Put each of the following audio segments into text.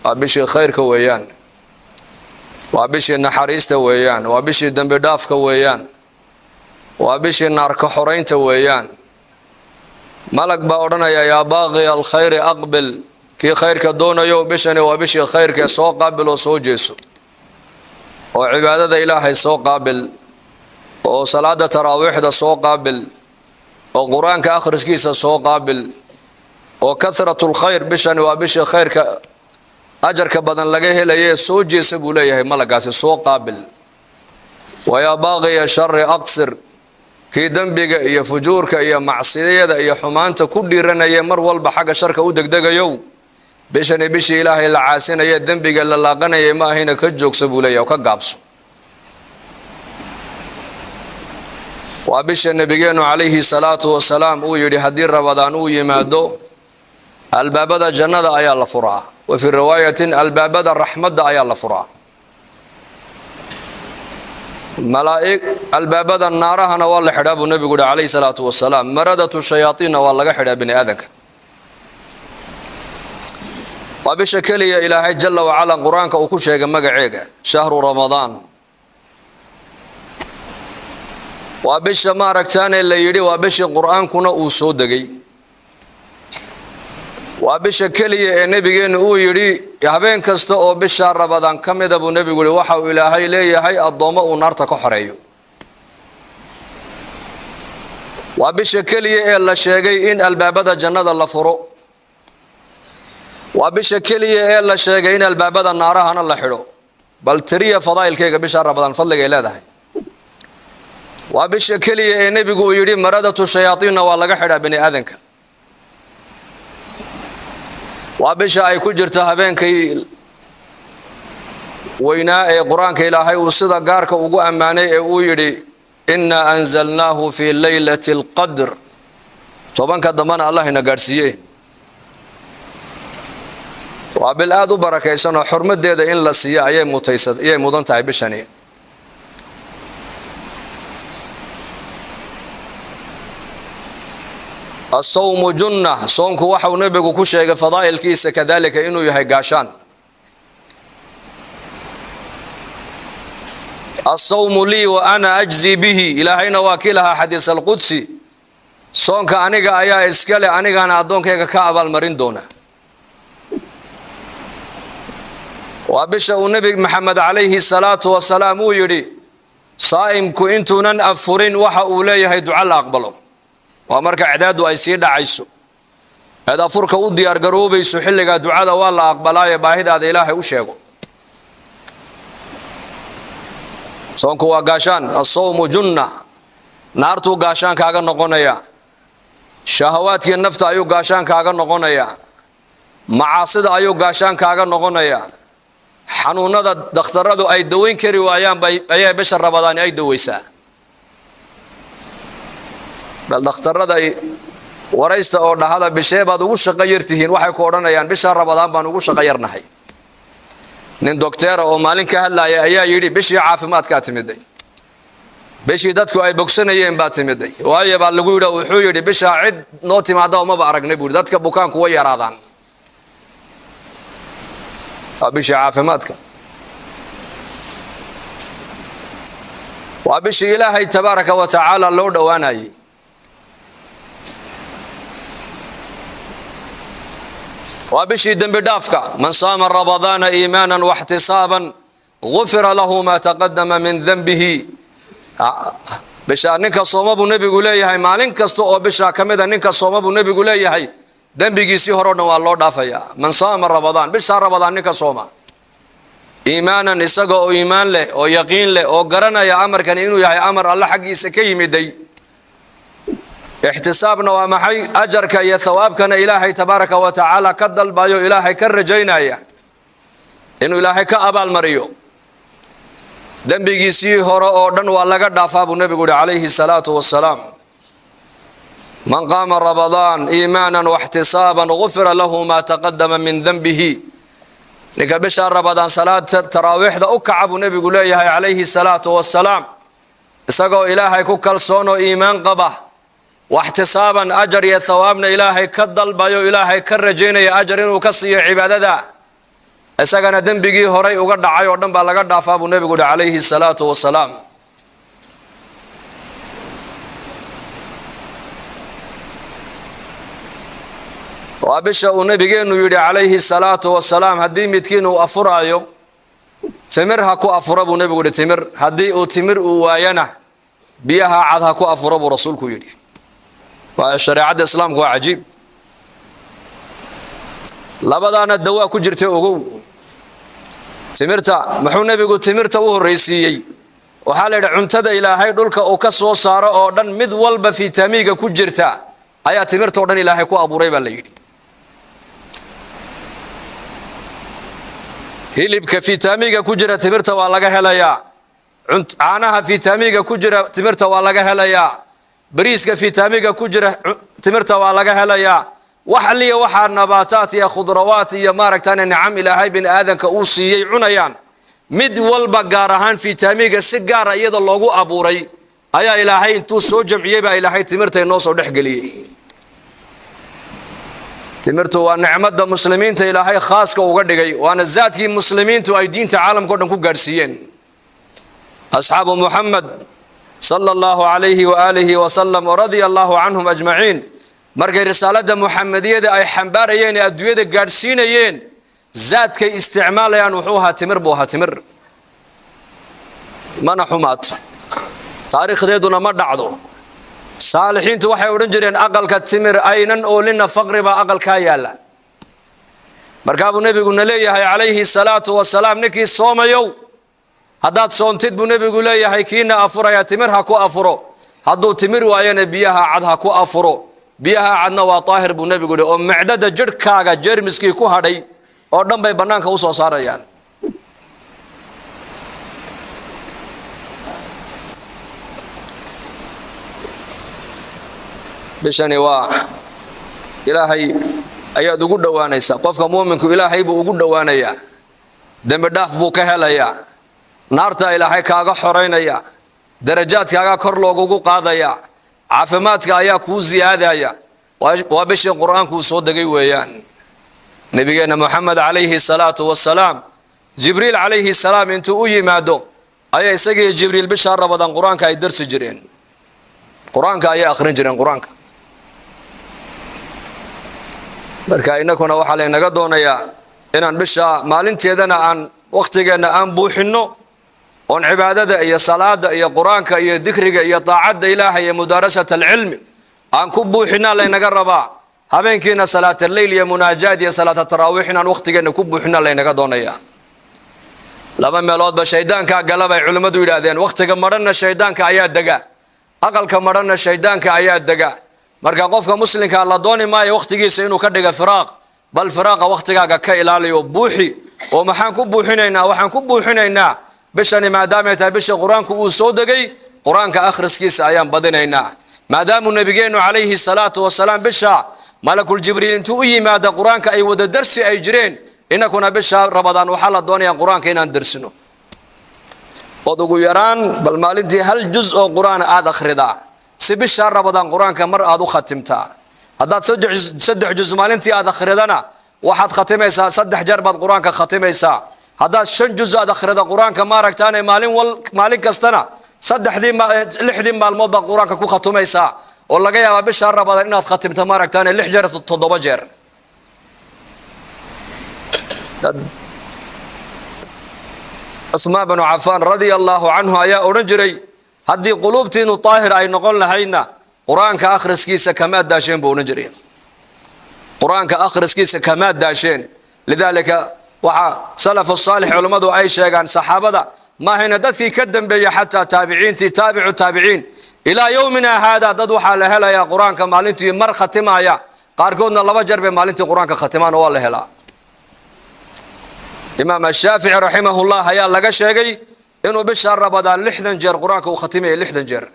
وبشي خيرك ويان وبشي نحريست ويان وبشي دنب دافك ويان وبشي نارك حرينت ويان ملك باورنا يا باغي الخير أقبل كي خيرك دون يو بشني وبشي خيرك سو قابل وسو جيسو وعبادة إلهي سو قابل وصلاة تراويح دا سو قابل وقرآن كآخر سكيسة سو قابل وكثرة الخير بشني وبشي خيرك أجرك بدن لقيه ليه سو جيسو بوليه ملكاسي سو قابل ويا باغي الشر أقصر كي دنبك يا فجورك يا معصية يا حمانت كل رنا يا مرول بحق شرك ودق دق يو بشني بشي إلهي العاسين يا دنبك اللي لاقنا يا ما هنا كجوك سبوليه وكقابسو وابش النبيين عليه الصلاة والسلام ويري حدير رمضان ويمادو الباب ذا جنة أيا الله فرع وفي الرواية الباب ذا الرحمة أيا الله فرع ملائك الباب ذا النار هنا والله حراب النبي قول عليه الصلاة والسلام مردة الشياطين والله حراب بن أذك وابش كلي إلهي جل وعلا قرآنك وكل شيء مقعيق شهر رمضان وابش ما ركتان اللي يدي وابش القرآن كنا وصودقي وابش كلي النبي إنه يدي يهبين كسته وابش رمضان كم يدبو النبي يقول وحو إلهي لي هاي الضوء ونارتك حريو وابش كلي إلا شيء إن الباب ذا جنة الله فرو وابش كلي إلا شيء إن الباب ذا النار هنا الله حلو بل تري فضائل كيك بش رمضان فضلك إلى ذا وابش كلي النبي يقول يدي مردة الشياطين والله حدا بني آذنك وابش أي كجرت هبين كي ويناء قرآن كي إلهي وصدا قارك وقو أماني ويدي إنا أنزلناه في ليلة القدر طبعا كدمان الله نقارسيه وبالآذو بركة سنة حرمة ديدا إن لسيا أي متيسد أي مدن تعبشني الصوم جنة صومك وحو نبيك كشيء فضائل كيس كذلك إنه يهي قاشان الصوم لي وأنا أجزي به إلى حين واكلها حديث القدسي صومك أنيقا أيا إسكالي أنيقا أنا أدونك كعب المرين دونه وابشأ النبي محمد عليه الصلاة والسلام يري صائمك إنتونن أفرين وحا أوليه دعاء أقبله ومرك عداد أيسير دعيسو هذا فرك ودي أرجروبي سحلك دعاء والله أقبلاي باهد هذا إلهي وشيغو صومك وقاشان الصوم جنة نارتو قاشان كاغا نقونيا شهواتك النفط أيو قاشان كاغا نقونيا معاصد أيو قاشان كاغا نقونيا حنونada dhakhtaradu ay daweyn kari waayaan ay bishar Ramadaan ay daweysaa bal dhakhtarada ay waraysta oo dhahada bishee baad ugu shaqo yartihiin waxay ku oranayaan bishar Ramadaan baan ugu shaqo yarnahay nin doctor oo maalin ka hadlaya ayaa yiri bishii caafimaadka timiday bishii dadku ay bogsanayeen baa timiday waayo baa lagu yiri wuxuu yiri bisha cid noo timaado ma ba aragnay buu dadka bukaanku way yaraadaan وابش عافماتك وابش إلهي تبارك وتعالى لو دواناي وابش دنب دافك من صام رمضان إيمانا واحتسابا غفر له ما تقدم من ذنبه بشا نك صوم ابو نبي قولي هاي مالين كستو بشا كمدا نك صوم ابو نبي قولي هاي دنبيسي هرون والله دافيا من صام رمضان بشهر رمضان نك صوما إيمانا إسقى إيمان له أو يقين له أو قرنا يا أمر كان إنه يا أمر الله حق يسكي مدي احتسابنا ومحي أجرك يا ثواب كان إلهي تبارك وتعالى كدل بايو إلهي كرجينا يا إنه إلهي كأبا المريو دنبيسي هرون والله قد دافع النبي عليه الصلاة والسلام من قام رمضان إيمانا واحتسابا غفر له ما تقدم من ذنبه لك بشهر رمضان صلاة التراويح ذا أكعب نبي قوليه عليه الصلاة والسلام سقوا إلهي كوكال صونو إيمان قبه واحتسابا أجر يا ثوابنا إلهي كدل بايو إلهي كرجين يا أجر وكسي عبادة isagana dembigii horay uga dhacay oo dhan baa laga dhaafaa buu nabigu yidhi calayhi salaatu wasalaam. waa bisha uu nabigeenu yidhi calayhi salaatu wasalaam haddii midkiin uu afuraayo timir ha ku afuro buu nabigu yidhi. timir haddii uu timir uu waayana biyaha cad ha ku afuro buu rasuulku yidhi. waa shareecada islaamku waa cajiib. labadaana dawaa ku jirta ogow. timirta muxuu nabigu timirta u horreysiiyey? waxaa la yidhi cuntada ilaahay dhulka uu ka soo saaro oo dhan mid walba fitamiinka ku jirta ayaa timirta oo dhan ilaahay ku abuuray baa la yidhi. hilibka fitamiinka ku jira timirta waa laga helayaa. caanaha fitamiinka ku jira timirta waa laga helayaa. bariiska fitamiinka ku jira timirta waa laga helayaa. wax liya waxaa nabaataat iyo khudrawaat iyo maaragtaan nicam ilaahay bin aadanka uu siiyey cunayaan mid walba gaar ahaan fitamiinka si gaar ah iyada loogu abuuray ayaa ilaahay intuu soo jamciyey baa ilaahay timirta inoo soo dhexgeliyey. timirtu waa nicmada muslimiinta ilaahay khaaska uga dhigay waana zaadkii muslimiintu ay diinta caalamka oo dhan ku gaarsiiyeen. asxaabu muxamed sala allahu calayhi wa aalihi wasalam radia allahu canhum ajmaciin markay risaalada muxamadiyada ay xambaarayeen ee adduunyada gaadhsiinayeen zaadkay isticmaalayaan wuxuu ahaa timir buu ahaa. timir mana xumaato, taariikhdeeduna ma dhacdo. saalixiintu waxay odhan jireen aqalka timir aynan oolina faqri baa aqalkaa yaalla. markaa buu nebiguna leeyahay calayhi salaatu wasalaam ninkii soomayow haddaad soontid buu nebigu leeyahay kiina afuraya timir ha ku afuro. hadduu timir waayana biyaha cad ha ku afuro. biyaha cadna waa daahir buu nebigu yidhi oo macdada jidhkaaga jeermiskii ku hadhay oo dhan bay bannaanka u soo saarayaan. bishani waa ilaahay ayaad ugu dhowaanaysaa. qofka muuminku ilaahay buu ugu dhowaanayaa. dembi dhaaf buu ka helayaa. naarta ilaahay kaaga xoraynaya. darajaadkaaga kor loogugu qaadaya. caafimaadka ayaa kuu ziyaadaya. waa bishii qur-aanku soo degay weeyaan. nabigeena moxamed calayhi salaatu wasalaam jibriil calayhi salaam intuu u yimaado ayaa isagii jibriil bishaa rabadaan qur-aanka ay darsi jireen. qur-aanka ayay akhrin jireen qur-aanka. marka inakuna waxaa laynaga doonayaa inaan bisha maalinteedana aan wakhtigeenna aan buuxinno oon cibaadada iyo salaada iyo qur-aanka iyo dikriga iyo daacadda ilaahay iyo mudaarasat alcilmi aan ku buuxinaa laynaga rabaa. habeenkiina salaata leyl iyo munaajaad iyo salaata taraawiix inaan wakhtigeenna ku buuxinaa laynaga doonayaa. laba meeloodba shaydaankaa gala bay culimmadu yidhaahdeen. wakhtiga madhanna shaydaanka ayaa dega, aqalka madhanna shaydaanka ayaa dega. marka qofka muslimka la dooni maayo wakhtigiisa inuu ka dhiga firaaq, bal firaaqa wakhtigaaga ka ilaaliyo buuxi. oo maxaan ku buuxinaynaa? waxaan ku buuxinaynaa bishani maadaamay tahay bisha qur-aanku uu soo degay qur-aanka akhriskiisa ayaan badinaynaa. maadaamuu nabigeenu calayhi salaatu wasalaam bisha malakul jibriil intuu u yimaada qur-aanka ay wada darsi ay jireen inakuna bisha rabadaan waxaa la doonayaa qur-aanka inaan darsino. ood ugu yaraan bal maalintii hal juz oo qur-aan aad akhridaa si bisha rabadaan qur-aanka mar aad u khatimtaa. haddaad saddex juz maalintii aad akhridana waxaad khatimaysaa 3 jeer baad qur-aanka khatimaysaa. haddaad 5 juz aad akhrida qur-aanka maaragtaane maalin kastana 6 maalmood baad qur-aanka ku khatumaysaa. oo laga yaabaa bisha rabadaan inaad khatimto maaragtaane 6 jeer 7 jeer. Usmaan bin Affan radiyallahu anhu ayaa odhan jiray haddii quluubtiinu daahir ay noqon lahaydna qur-aanka akhriskiisa kama daasheen buu odhan jiray. qur-aanka akhriskiisa kama daasheen. lidaalika waxa salaf saalix culimadu ay sheegaan saxaabada ma hayna dadkii ka dambeeyay xataa taabiciintii taabicu taabiciin ilaa yawmina hada dad waxaa la helayaa qur-aanka maalintii mar khatimaya. qaarkoodna 2 jeer bay maalintii qur-aanka khatimaan oo waa la helaa. imaam shaafici raximahullah ayaa laga sheegay inuu bisha rabadaan 60 jeer qur-aanka uu khatimay 60 jeer.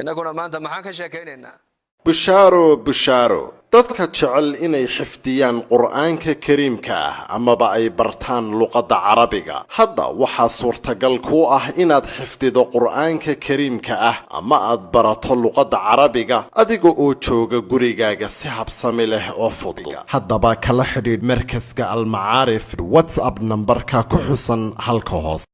inaguna maanta maxaan ka sheekaynaynaa? bushaaro bushaaro dadka jecel inay xifdiyaan qur'aanka kariimka ah amaba ay bartaan luqadda carabiga hadda waxaa suurtagal ku ah inaad xifdido qur'aanka kariimka ah ama aad barato luqadda carabiga adiga oo jooga gurigaaga si habsami leh oo fudud haddaba kala xidhiidh markaska almacaarif WhatsApp nambarka ku xusan halka hoose